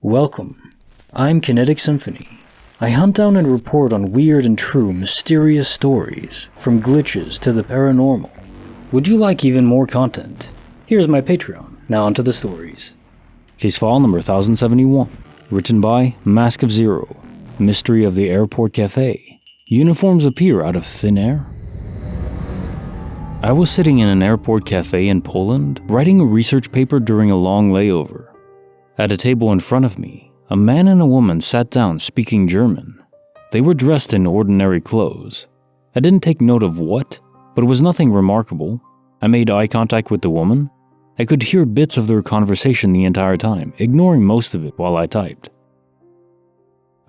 Welcome. I'm Kinetic Symphony. I hunt down and report on weird and true mysterious stories, from glitches to the paranormal. Would you like even more content? Here's my Patreon. Now onto the stories. Case file number 1071, written by maskOfZero, Mystery of the Airport Cafe. Uniforms appear out of thin air. I was sitting in an airport cafe in Poland, writing a research paper during a long layover. At a table in front of me, a man and a woman sat down speaking German. They were dressed in ordinary clothes. I didn't take note of what, but it was nothing remarkable. I made eye contact with the woman. I could hear bits of their conversation the entire time, ignoring most of it while I typed.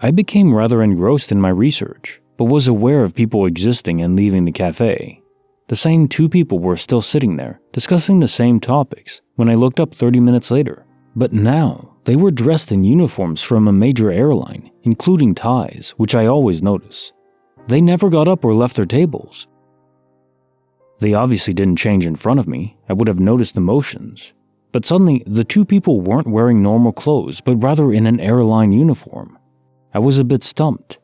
I became rather engrossed in my research, but was aware of people existing and leaving the cafe. The same two people were still sitting there, discussing the same topics, when I looked up 30 minutes later. But now, they were dressed in uniforms from a major airline, including ties, which I always notice. They never got up or left their tables. They obviously didn't change in front of me. I would have noticed the motions. But suddenly, the two people weren't wearing normal clothes, but rather in an airline uniform. I was a bit stumped.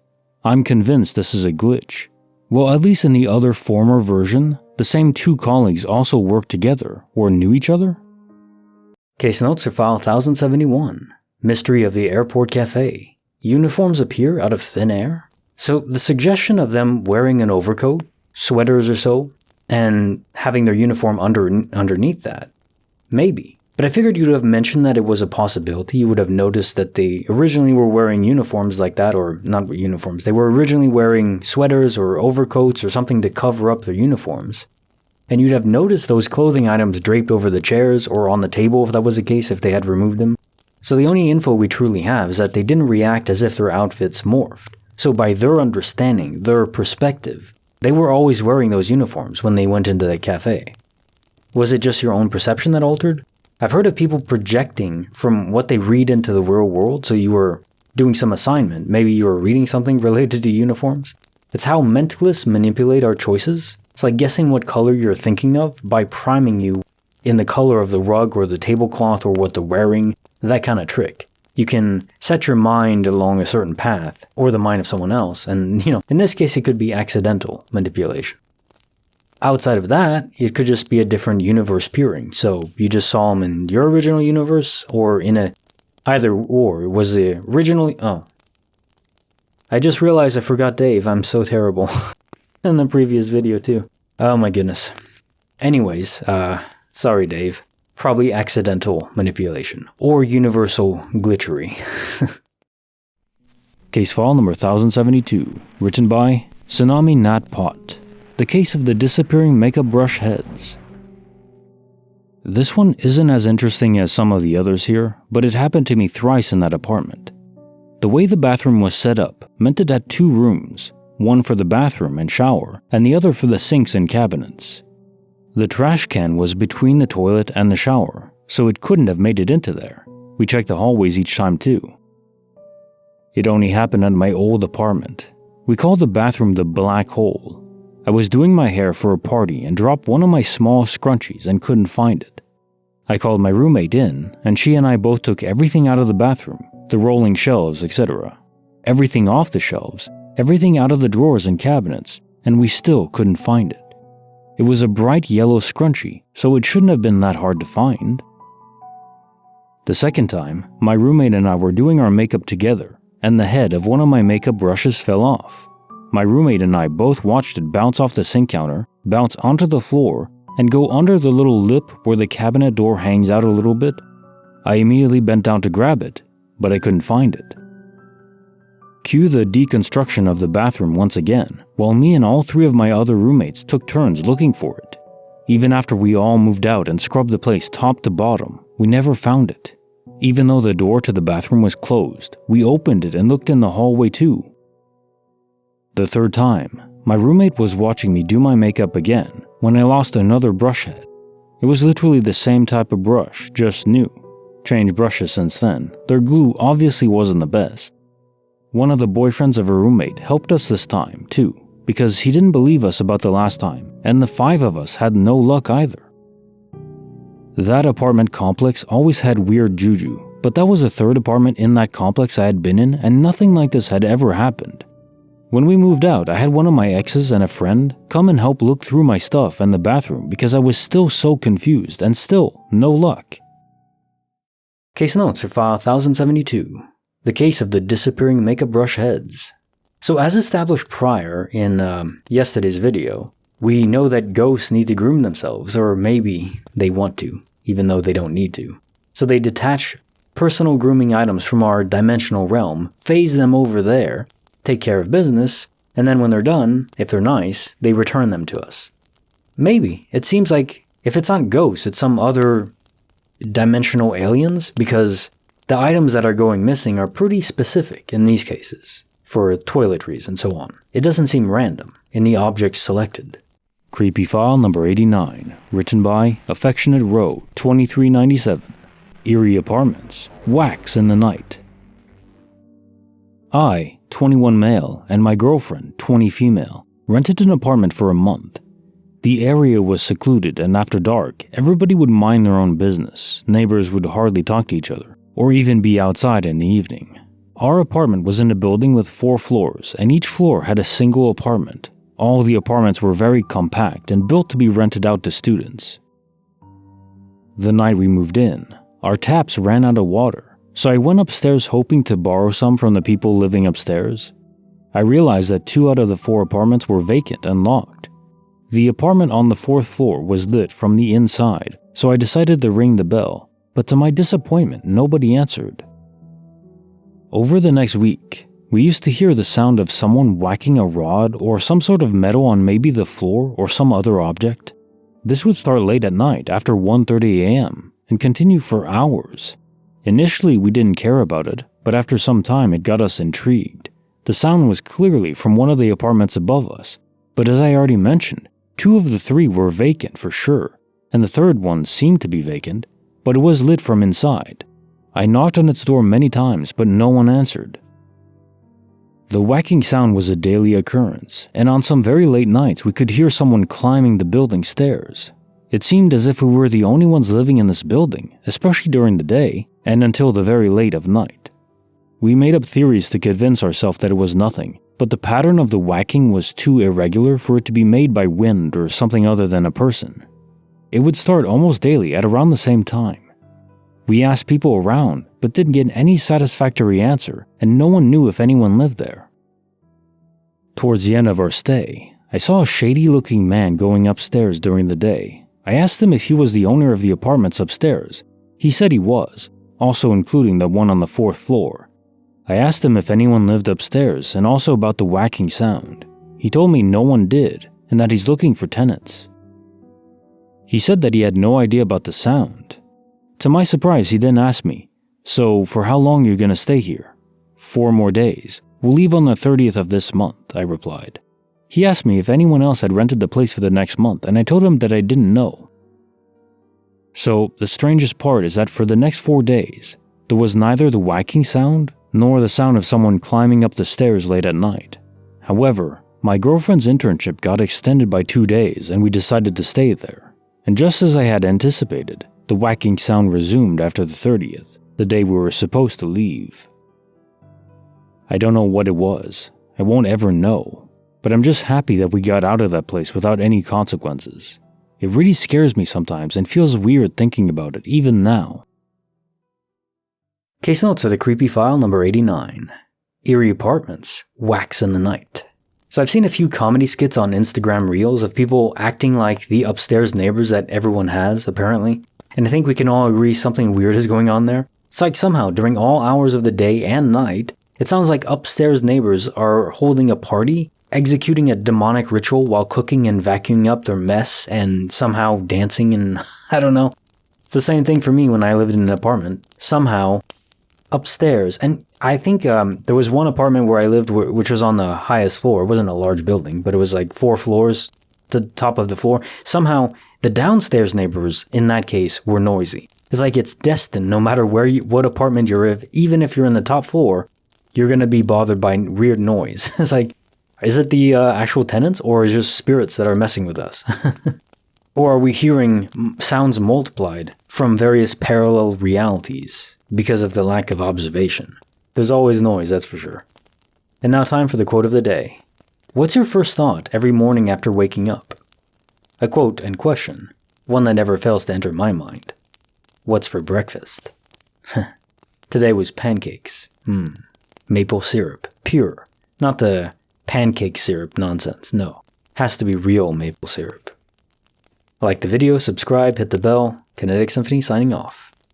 I'm convinced this is a glitch. Well, at least in the other former version, the same two colleagues also worked together or knew each other. Case notes for file 1071. Mystery of the Airport Cafe. Uniforms appear out of thin air? So the suggestion of them wearing an overcoat, sweaters or so, and having their uniform underneath that, maybe. But I figured you'd have mentioned that it was a possibility. You would have noticed that they originally were wearing uniforms like that, or not uniforms. They were originally wearing sweaters or overcoats or something to cover up their uniforms. And you'd have noticed those clothing items draped over the chairs or on the table if that was the case, if they had removed them. So the only info we truly have is that they didn't react as if their outfits morphed. So by their understanding, their perspective, they were always wearing those uniforms when they went into the cafe. Was it just your own perception that altered? I've heard of people projecting from what they read into the real world, so you were doing some assignment, maybe you were reading something related to uniforms. It's how mentalists manipulate our choices. It's like guessing what color you're thinking of by priming you in the color of the rug or the tablecloth or what they're wearing, that kind of trick. You can set your mind along a certain path, or the mind of someone else, and in this case it could be accidental manipulation. Outside of that, it could just be a different universe peering, so you just saw them in your original universe, or in a either or. Was the original... Oh. I just realized I forgot Dave, I'm so terrible. In the previous video too. Oh my goodness. Anyways, sorry Dave. Probably accidental manipulation, or universal glitchery. Case file number 1072, written by tsunamiinatpot. The case of the disappearing makeup brush heads. This one isn't as interesting as some of the others here, but it happened to me thrice in that apartment. The way the bathroom was set up meant it had two rooms, one for the bathroom and shower, and the other for the sinks and cabinets. The trash can was between the toilet and the shower, so it couldn't have made it into there. We checked the hallways each time too. It only happened at my old apartment. We called the bathroom the black hole. I was doing my hair for a party and dropped one of my small scrunchies and couldn't find it. I called my roommate in, and she and I both took everything out of the bathroom, the rolling shelves, etc. Everything off the shelves, everything out of the drawers and cabinets, and we still couldn't find it. It was a bright yellow scrunchie, so it shouldn't have been that hard to find. The second time, my roommate and I were doing our makeup together, and the head of one of my makeup brushes fell off. My roommate and I both watched it bounce off the sink counter, bounce onto the floor, and go under the little lip where the cabinet door hangs out a little bit. I immediately bent down to grab it, but I couldn't find it. Cue the deconstruction of the bathroom once again, while me and all three of my other roommates took turns looking for it. Even after we all moved out and scrubbed the place top to bottom, we never found it. Even though the door to the bathroom was closed, we opened it and looked in the hallway too. The third time, my roommate was watching me do my makeup again when I lost another brush head. It was literally the same type of brush, just new. Changed brushes since then. Their glue obviously wasn't the best. One of the boyfriends of a roommate helped us this time, too, because he didn't believe us about the last time, and the five of us had no luck either. That apartment complex always had weird juju, But that was the third apartment in that complex I had been in, and nothing like this had ever happened. When we moved out, I had one of my exes and a friend come and help look through my stuff and the bathroom because I was still so confused, and still no luck. Case notes for file 1072. The case of the disappearing makeup brush heads. So as established prior in yesterday's video, we know that ghosts need to groom themselves, or maybe they want to, even though they don't need to. So they detach personal grooming items from our dimensional realm, phase them over there, take care of business, and then when they're done, if they're nice, they return them to us. Maybe. It seems like if it's not ghosts, it's some other dimensional aliens, because the items that are going missing are pretty specific in these cases, for toiletries and so on. It doesn't seem random in the objects selected. Creepy file number 89, written by Affectionate Row 2397. Eerie Apartments, Wax in the Night. I, 21 male, and my girlfriend, 20 female, rented an apartment for a month. The area was secluded, and after dark, everybody would mind their own business. Neighbors would hardly talk to each other, or even be outside in the evening. Our apartment was in a building with 4 floors, and each floor had a single apartment. All the apartments were very compact and built to be rented out to students. The night we moved in, our taps ran out of water, so I went upstairs hoping to borrow some from the people living upstairs. I realized that 2 out of the 4 apartments were vacant and locked. The apartment on the 4th floor was lit from the inside, so I decided to ring the bell, but to my disappointment, nobody answered. Over the next week, we used to hear the sound of someone whacking a rod or some sort of metal on maybe the floor or some other object. This would start late at night after 1:30 a.m. and continue for hours. Initially, we didn't care about it, but after some time it got us intrigued. The sound was clearly from one of the apartments above us, but as I already mentioned, 2 of the 3 were vacant for sure, and the third one seemed to be vacant, but it was lit from inside. I knocked on its door many times, but no one answered. The whacking sound was a daily occurrence, and on some very late nights we could hear someone climbing the building stairs. It seemed as if we were the only ones living in this building, especially during the day, and until the very late of night. We made up theories to convince ourselves that it was nothing, but the pattern of the whacking was too irregular for it to be made by wind or something other than a person. It would start almost daily at around the same time. We asked people around, but didn't get any satisfactory answer, and no one knew if anyone lived there. Towards the end of our stay, I saw a shady-looking man going upstairs during the day. I asked him if he was the owner of the apartments upstairs. He said he was, also including the one on the 4th floor. I asked him if anyone lived upstairs and also about the whacking sound. He told me no one did, and that he's looking for tenants. He said that he had no idea about the sound. To my surprise, he then asked me, "So, for how long are you going to stay here?" "4 more days. We'll leave on the 30th of this month," I replied. He asked me if anyone else had rented the place for the next month, and I told him that I didn't know. So, the strangest part is that for the next 4 days, there was neither the whacking sound nor the sound of someone climbing up the stairs late at night. However, my girlfriend's internship got extended by 2 days and we decided to stay there. And just as I had anticipated, the whacking sound resumed after the 30th, the day we were supposed to leave. I don't know what it was. I won't ever know. But I'm just happy that we got out of that place without any consequences. It really scares me sometimes and feels weird thinking about it, even now. Case notes for the creepy file number 89. Eerie Apartments, Wax in the Night. So I've seen a few comedy skits on Instagram Reels of people acting like the upstairs neighbors that everyone has, apparently. And I think we can all agree something weird is going on there. It's like somehow, during all hours of the day and night, it sounds like upstairs neighbors are holding a party, executing a demonic ritual while cooking and vacuuming up their mess and somehow dancing and I don't know. It's the same thing for me when I lived in an apartment. Somehow, upstairs, and I think there was one apartment where I lived which was on the highest floor. It wasn't a large building, but it was like 4 floors to the top of the floor. Somehow, the downstairs neighbors, in that case, were noisy. It's like it's destined, no matter what apartment you're in, even if you're in the top floor, you're going to be bothered by weird noise. It's like, is it the actual tenants, or is it just spirits that are messing with us? Or are we hearing sounds multiplied from various parallel realities? because of the lack of observation. There's always noise, that's for sure. And now time for the quote of the day. What's your first thought every morning after waking up? A quote and question, one that never fails to enter my mind. What's for breakfast? Today was pancakes. Maple syrup, pure. Not the pancake syrup nonsense, no. Has to be real maple syrup. Like the video, subscribe, hit the bell. Kinetic Symphony signing off.